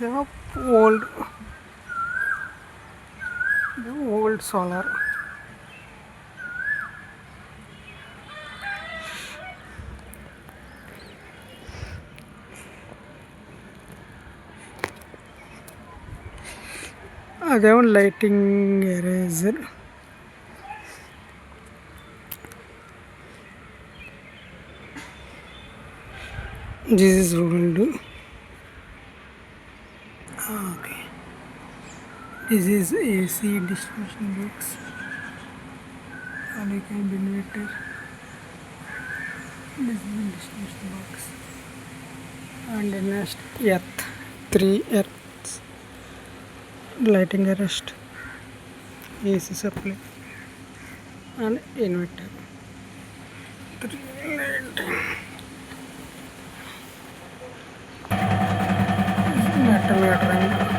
the old solar. Again, lighting eraser. This is rolled. Okay. This is AC distribution box. Polycab inverter. This is the distribution box. And the next earth. 3 earths. Lighting arrest. AC supply. And inverter. 3 light. Metal metering.